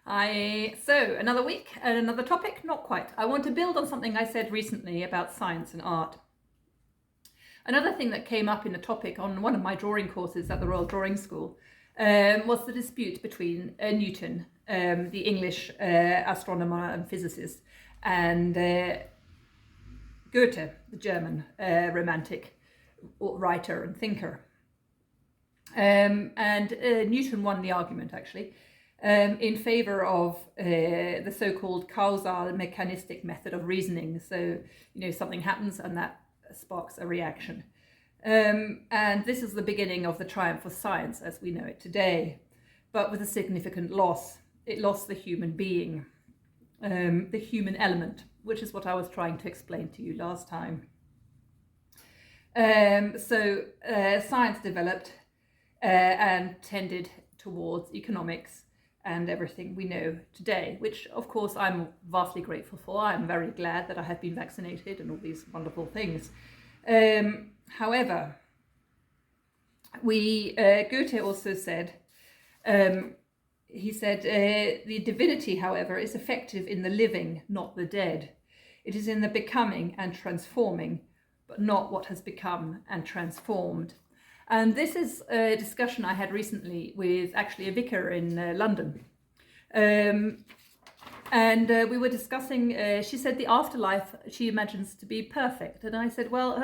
So another week and another topic, not quite. I want to build on something I said recently about science and art. Another thing that came up in a topic on one of my drawing courses at the Royal Drawing School was the dispute between Newton, the English astronomer and physicist, and Goethe, the German romantic writer and thinker. And Newton won the argument, actually, in favor of the so-called causal mechanistic method of reasoning. So, something happens and that sparks a reaction. And this is the beginning of the triumph of science as we know it today, but with a significant loss. It lost the human being, the human element, which is what I was trying to explain to you last time. So science developed and tended towards economics and everything we know today, which of course I'm vastly grateful for. I'm very glad that I have been vaccinated and all these wonderful things. However, Goethe also said, he said, the divinity, however, is effective in the living, not the dead. It is in the becoming and transforming, but not what has become and transformed. And this is a discussion I had recently with actually a vicar in London. And we were discussing, she said the afterlife she imagines to be perfect. And I said, well,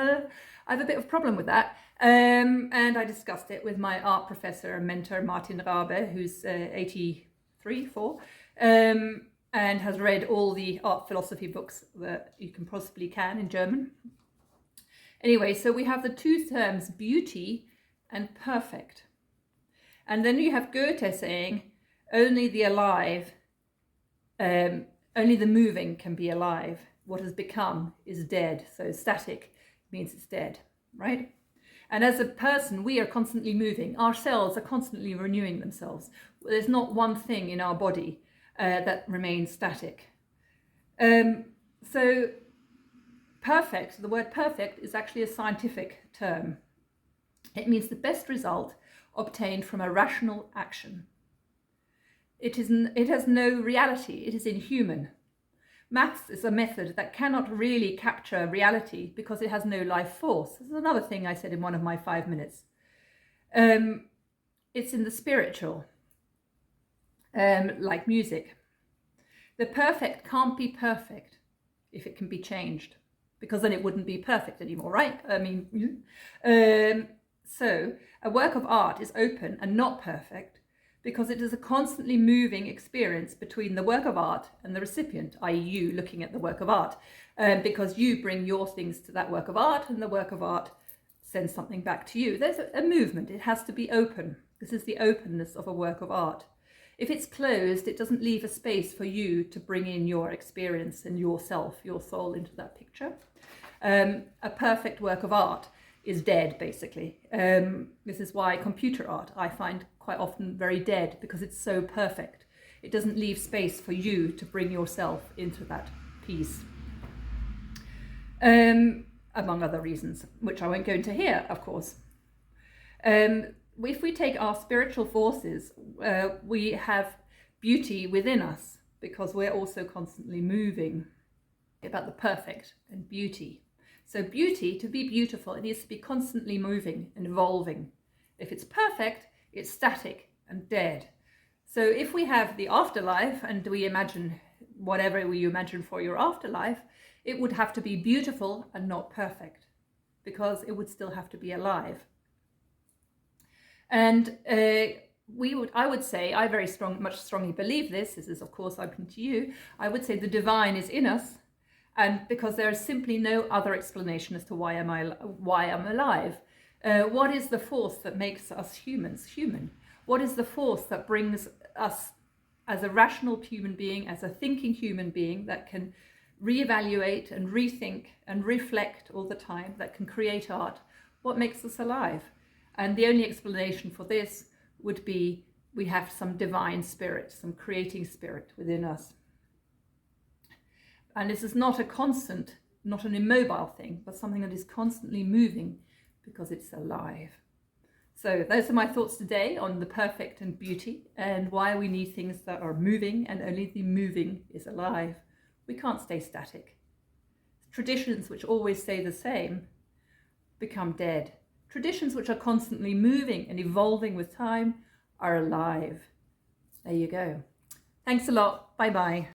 I have a bit of a problem with that. And I discussed it with my art professor and mentor, Martin Rabe, who's 84, and has read all the art philosophy books that you can possibly can in German. Anyway, so we have the two terms beauty and perfect. And then you have Goethe saying, only the alive, only the moving can be alive. What has become is dead. So static means it's dead, right? And as a person, we are constantly moving. Our cells are constantly renewing themselves. There's not one thing in our body that remains static. So perfect, the word perfect is actually a scientific term. It means the best result obtained from a rational action. It has no reality, it is inhuman. Maths is a method that cannot really capture reality because it has no life force. This is another thing I said in one of my 5 minutes. It's in the spiritual, like music. The perfect can't be perfect if it can be changed, because then it wouldn't be perfect anymore, right? I mean, so a work of art is open and not perfect because it is a constantly moving experience between the work of art and the recipient, i.e. you looking at the work of art, because you bring your things to that work of art and the work of art sends something back to you. There's a movement, it has to be open. This is the openness of a work of art. If it's closed, it doesn't leave a space for you to bring in your experience and yourself, your soul into that picture. A perfect work of art is dead, basically. This is why computer art I find quite often very dead, because it's so perfect. It doesn't leave space for you to bring yourself into that piece. Among other reasons, which I won't go into here, of course. If we take our spiritual forces, we have beauty within us because we're also constantly moving. About the perfect and beauty. So beauty, to be beautiful, it needs to be constantly moving and evolving. If it's perfect, it's static and dead. So if we have the afterlife and we imagine whatever you imagine for your afterlife, it would have to be beautiful and not perfect, because it would still have to be alive. And I would say, I much strongly believe this is of course open to you, I would say the divine is in us, and because there is simply no other explanation as to why I'm alive. What is the force that makes us humans human? What is the force that brings us as a rational human being, as a thinking human being that can reevaluate and rethink and reflect all the time, that can create art? What makes us alive? And the only explanation for this would be we have some divine spirit, some creating spirit within us. And this is not a constant, not an immobile thing, but something that is constantly moving because it's alive. So those are my thoughts today on the perfect and beauty, and why we need things that are moving, and only the moving is alive. We can't stay static. Traditions which always stay the same become dead. Traditions which are constantly moving and evolving with time are alive. There you go. Thanks a lot. Bye bye.